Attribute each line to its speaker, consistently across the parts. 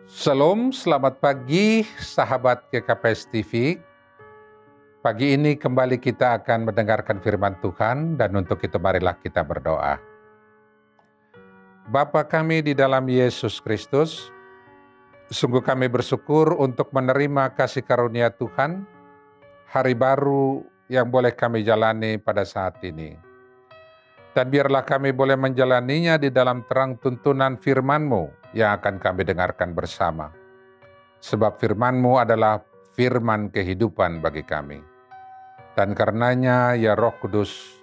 Speaker 1: Shalom, selamat pagi sahabat GKPS TV. Pagi ini kembali kita akan mendengarkan firman Tuhan dan untuk itu marilah kita berdoa. Bapa kami di dalam Yesus Kristus, sungguh kami bersyukur untuk menerima kasih karunia Tuhan, hari baru yang boleh kami jalani pada saat ini. Dan biarlah kami boleh menjalaninya di dalam terang tuntunan firman-Mu yang akan kami dengarkan bersama. Sebab firman-Mu adalah firman kehidupan bagi kami. Dan karenanya ya Roh Kudus,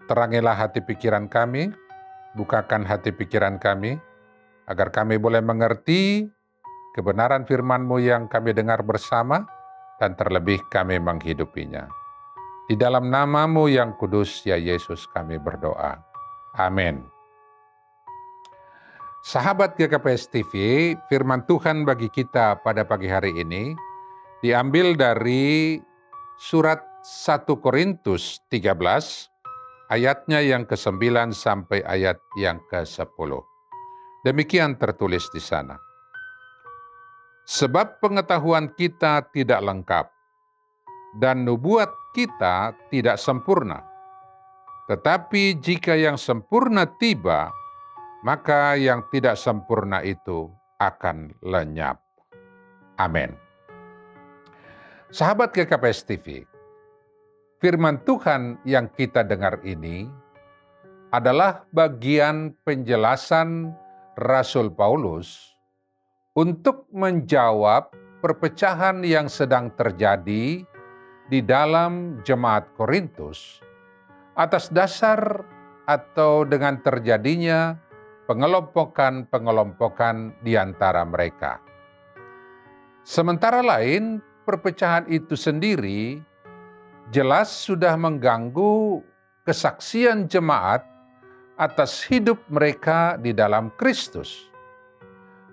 Speaker 1: terangilah hati pikiran kami, bukakan hati pikiran kami, agar kami boleh mengerti kebenaran firman-Mu yang kami dengar bersama, dan terlebih kami menghidupinya. Di dalam nama-Mu yang kudus ya Yesus kami berdoa. Amin. Sahabat GKPS TV, firman Tuhan bagi kita pada pagi hari ini diambil dari surat 1 Korintus 13, ayatnya yang ke-9 sampai ayat yang ke-10. Demikian tertulis di sana. Sebab pengetahuan kita tidak lengkap, dan nubuat kita tidak sempurna. Tetapi jika yang sempurna tiba, maka yang tidak sempurna itu akan lenyap. Amin. Sahabat GKPS TV, firman Tuhan yang kita dengar ini adalah bagian penjelasan Rasul Paulus untuk menjawab perpecahan yang sedang terjadi di dalam jemaat Korintus atas dasar atau dengan terjadinya pengelompokan-pengelompokan di antara mereka. Sementara lain, perpecahan itu sendiri jelas sudah mengganggu kesaksian jemaat atas hidup mereka di dalam Kristus.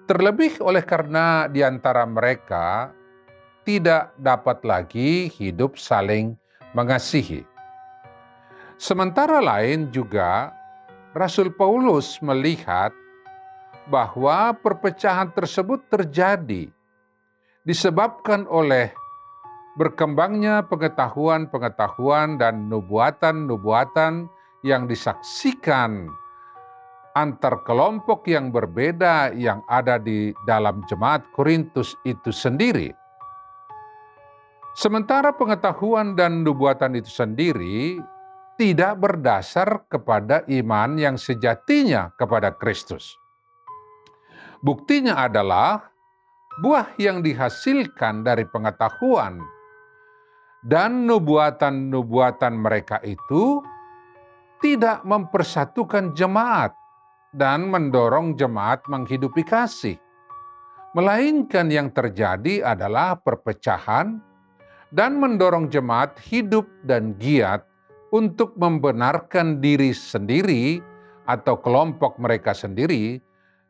Speaker 1: Terlebih oleh karena di antara mereka tidak dapat lagi hidup saling mengasihi. Sementara lain juga, Rasul Paulus melihat bahwa perpecahan tersebut terjadi disebabkan oleh berkembangnya pengetahuan-pengetahuan dan nubuatan-nubuatan yang disaksikan antar kelompok yang berbeda yang ada di dalam jemaat Korintus itu sendiri. Sementara pengetahuan dan nubuatan itu sendiri tidak berdasar kepada iman yang sejatinya kepada Kristus. Buktinya adalah buah yang dihasilkan dari pengetahuan dan nubuatan-nubuatan mereka itu tidak mempersatukan jemaat dan mendorong jemaat menghidupi kasih. Melainkan yang terjadi adalah perpecahan dan mendorong jemaat hidup dan giat untuk membenarkan diri sendiri atau kelompok mereka sendiri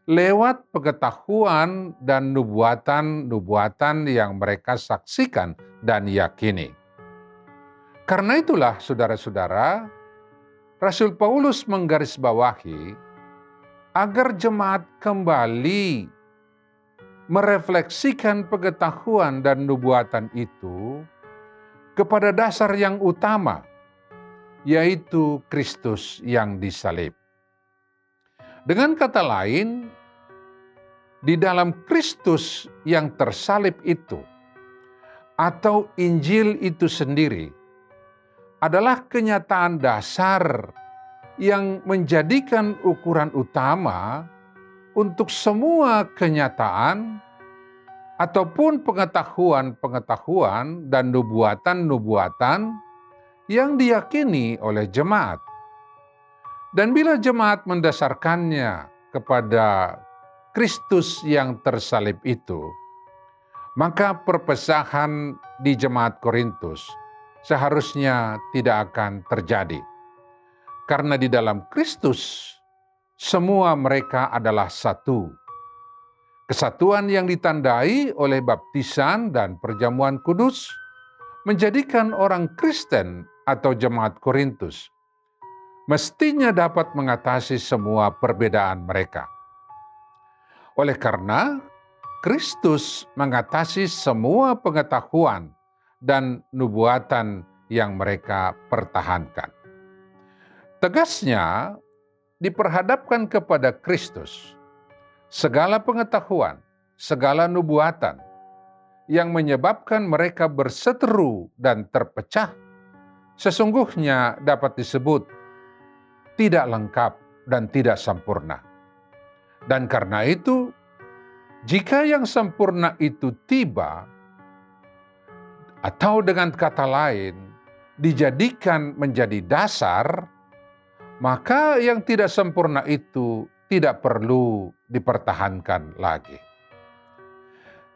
Speaker 1: lewat pengetahuan dan nubuatan-nubuatan yang mereka saksikan dan yakini. Karena itulah saudara-saudara, Rasul Paulus menggarisbawahi agar jemaat kembali merefleksikan pengetahuan dan nubuatan itu kepada dasar yang utama, yaitu Kristus yang disalib. Dengan kata lain, di dalam Kristus yang tersalib itu, atau Injil itu sendiri, adalah kenyataan dasar yang menjadikan ukuran utama untuk semua kenyataan ataupun pengetahuan-pengetahuan dan nubuatan-nubuatan yang diyakini oleh jemaat. Dan bila jemaat mendasarkannya kepada Kristus yang tersalib itu, maka perpecahan di jemaat Korintus seharusnya tidak akan terjadi. Karena di dalam Kristus, semua mereka adalah satu. Kesatuan yang ditandai oleh baptisan dan perjamuan kudus menjadikan orang Kristen atau jemaat Korintus mestinya dapat mengatasi semua perbedaan mereka. Oleh karena Kristus mengatasi semua pengetahuan dan nubuatan yang mereka pertahankan. Tegasnya, diperhadapkan kepada Kristus, segala pengetahuan, segala nubuatan yang menyebabkan mereka berseteru dan terpecah, sesungguhnya dapat disebut tidak lengkap dan tidak sempurna. Dan karena itu, jika yang sempurna itu tiba, atau dengan kata lain, dijadikan menjadi dasar, maka yang tidak sempurna itu tidak perlu dipertahankan lagi.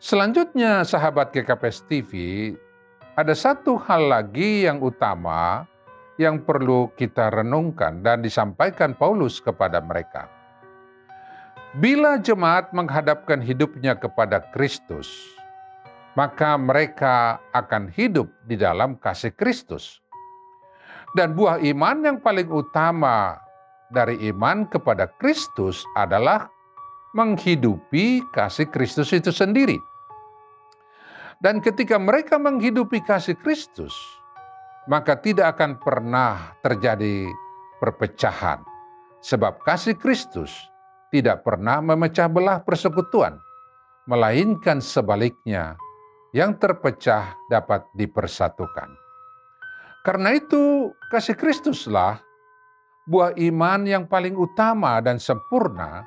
Speaker 1: Selanjutnya, sahabat GKPS TV, ada satu hal lagi yang utama yang perlu kita renungkan dan disampaikan Paulus kepada mereka. Bila jemaat menghadapkan hidupnya kepada Kristus, maka mereka akan hidup di dalam kasih Kristus. Dan buah iman yang paling utama dari iman kepada Kristus adalah menghidupi kasih Kristus itu sendiri. Dan ketika mereka menghidupi kasih Kristus, maka tidak akan pernah terjadi perpecahan. Sebab kasih Kristus tidak pernah memecah belah persekutuan, melainkan sebaliknya, yang terpecah dapat dipersatukan. Karena itu, kasih Kristuslah buah iman yang paling utama dan sempurna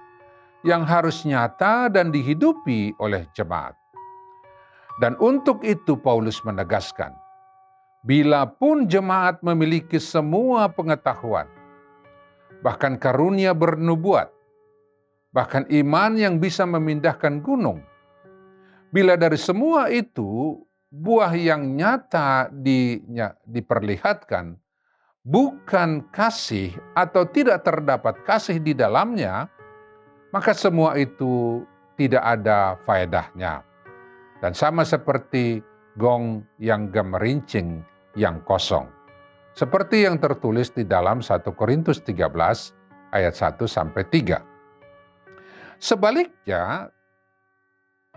Speaker 1: yang harus nyata dan dihidupi oleh jemaat. Dan untuk itu Paulus menegaskan, bila pun jemaat memiliki semua pengetahuan, bahkan karunia bernubuat, bahkan iman yang bisa memindahkan gunung, bila dari semua itu buah yang nyata diperlihatkan bukan kasih atau tidak terdapat kasih di dalamnya, maka semua itu tidak ada faedahnya. Dan sama seperti gong yang gemerincing yang kosong. Seperti yang tertulis di dalam 1 Korintus 13 ayat 1-3. Sebaliknya,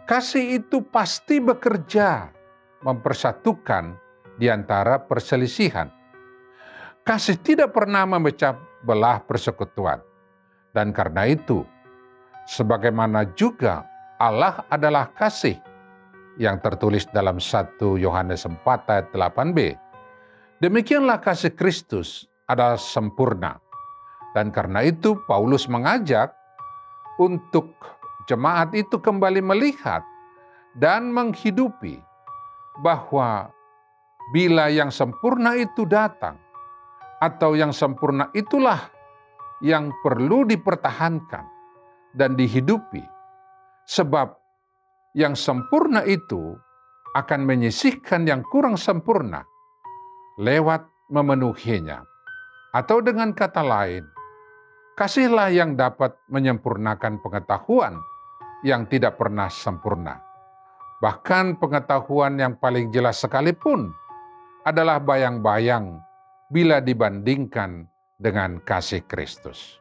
Speaker 1: kasih itu pasti bekerja mempersatukan di antara perselisihan. Kasih tidak pernah memecah belah persekutuan. Dan karena itu, sebagaimana juga Allah adalah kasih yang tertulis dalam 1 Yohanes 4 ayat 8b. Demikianlah kasih Kristus adalah sempurna. Dan karena itu Paulus mengajak untuk jemaat itu kembali melihat dan menghidupi bahwa bila yang sempurna itu datang, atau yang sempurna itulah yang perlu dipertahankan dan dihidupi, sebab yang sempurna itu akan menyisihkan yang kurang sempurna lewat memenuhinya. Atau dengan kata lain, kasihlah yang dapat menyempurnakan pengetahuan yang tidak pernah sempurna. Bahkan pengetahuan yang paling jelas sekalipun adalah bayang-bayang bila dibandingkan dengan kasih Kristus.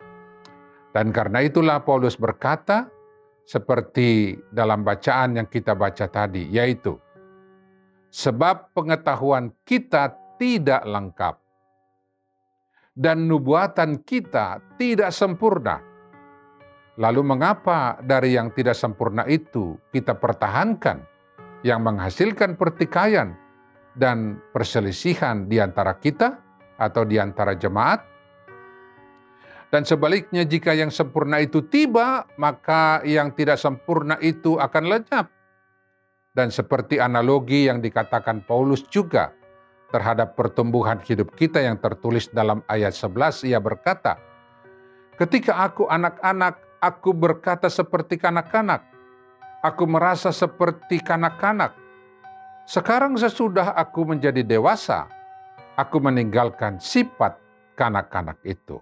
Speaker 1: Dan karena itulah Paulus berkata, seperti dalam bacaan yang kita baca tadi, yaitu, sebab pengetahuan kita tidak lengkap, dan nubuatan kita tidak sempurna. Lalu mengapa dari yang tidak sempurna itu kita pertahankan, yang menghasilkan pertikaian dan perselisihan di antara kita atau di antara jemaat? Dan sebaliknya, jika yang sempurna itu tiba, maka yang tidak sempurna itu akan lenyap. Dan seperti analogi yang dikatakan Paulus juga terhadap pertumbuhan hidup kita yang tertulis dalam ayat 11, ia berkata, ketika aku anak-anak, aku berkata seperti kanak-kanak. Aku merasa seperti kanak-kanak. Sekarang sesudah aku menjadi dewasa, aku meninggalkan sifat kanak-kanak itu.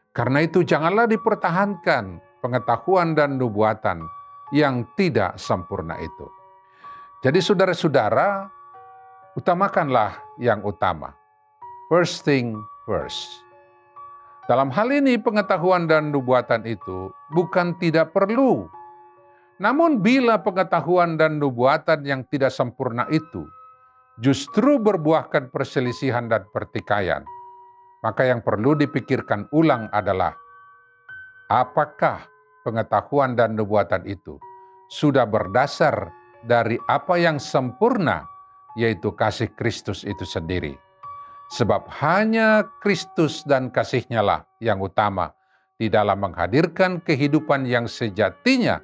Speaker 1: Karena itu janganlah dipertahankan pengetahuan dan nubuatan yang tidak sempurna itu. Jadi saudara-saudara, utamakanlah yang utama. First thing first. Dalam hal ini pengetahuan dan nubuatan itu bukan tidak perlu, Namun bila pengetahuan dan nubuatan yang tidak sempurna itu justru berbuahkan perselisihan dan pertikaian, maka yang perlu dipikirkan ulang adalah apakah pengetahuan dan nubuatan itu sudah berdasar dari apa yang sempurna, yaitu kasih Kristus itu sendiri. Sebab hanya Kristus dan kasih-Nya lah yang utama di dalam menghadirkan kehidupan yang sejatinya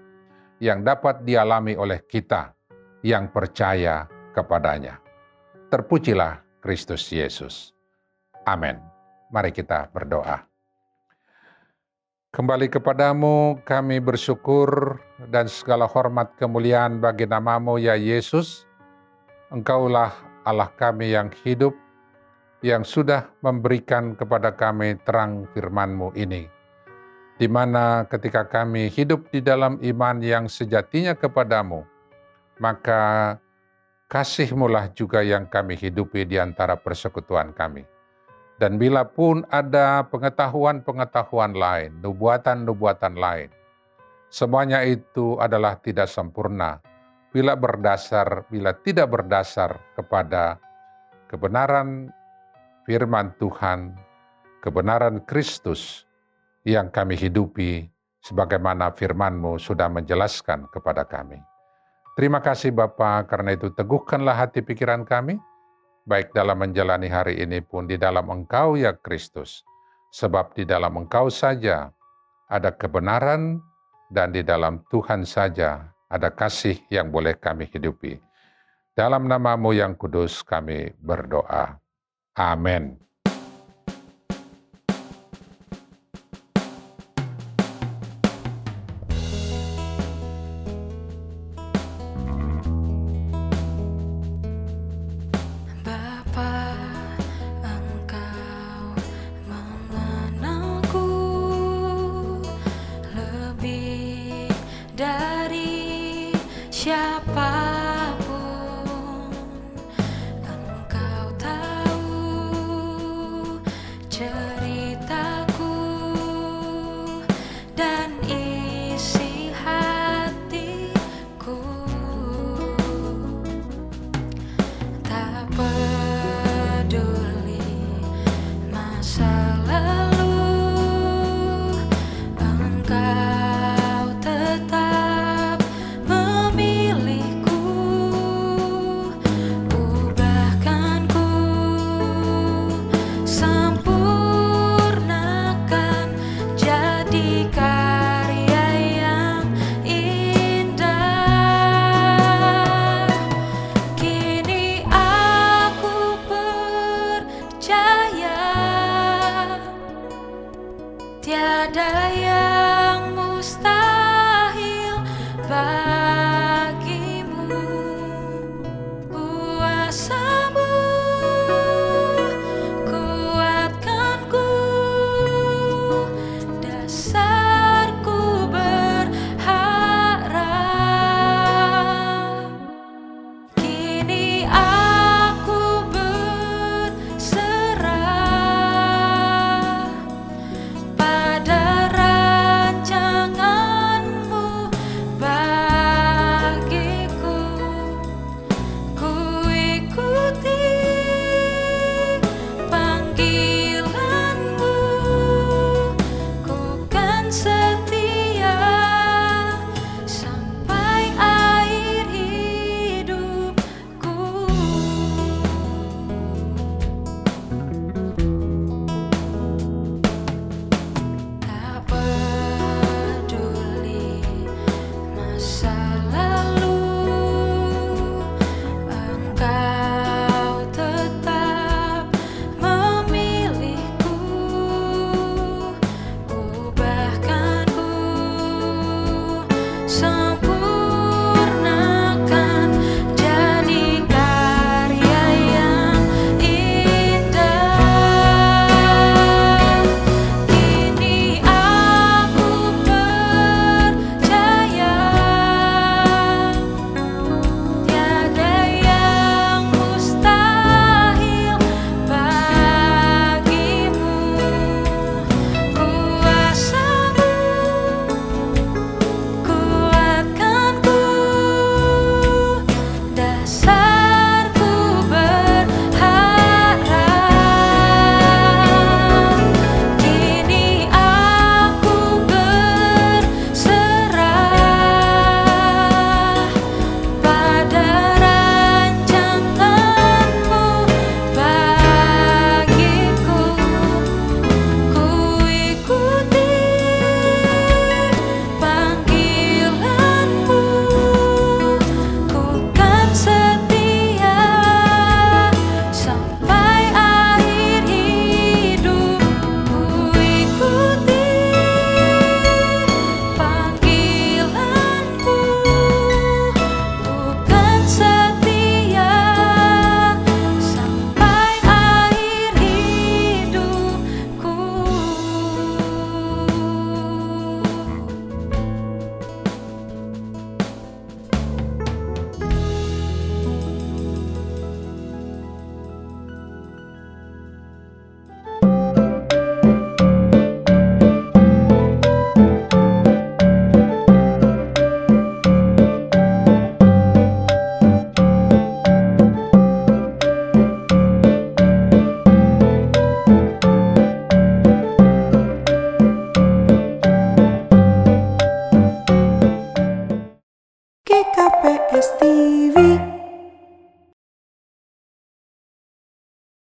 Speaker 1: yang dapat dialami oleh kita yang percaya kepadanya. Terpujilah Kristus Yesus. Amin. Mari kita berdoa. Kembali kepadamu kami bersyukur dan segala hormat kemuliaan bagi nama-Mu ya Yesus. Engkaulah Allah kami yang hidup, yang sudah memberikan kepada kami terang firman-Mu ini, di mana ketika kami hidup di dalam iman yang sejatinya kepadamu, maka kasih-Mu lah juga yang kami hidupi di antara persekutuan kami. Dan bila pun ada pengetahuan-pengetahuan lain, nubuatan-nubuatan lain, semuanya itu adalah tidak sempurna bila tidak berdasar kepada kebenaran firman Tuhan, kebenaran Kristus yang kami hidupi sebagaimana firman-Mu sudah menjelaskan kepada kami. Terima kasih Bapa, karena itu teguhkanlah hati pikiran kami, baik dalam menjalani hari ini pun di dalam Engkau ya Kristus. Sebab di dalam Engkau saja ada kebenaran dan di dalam Tuhan saja ada kasih yang boleh kami hidupi. Dalam nama-Mu yang kudus kami berdoa. Amin.
Speaker 2: Bapa, Engkau mengenalku lebih dari siapa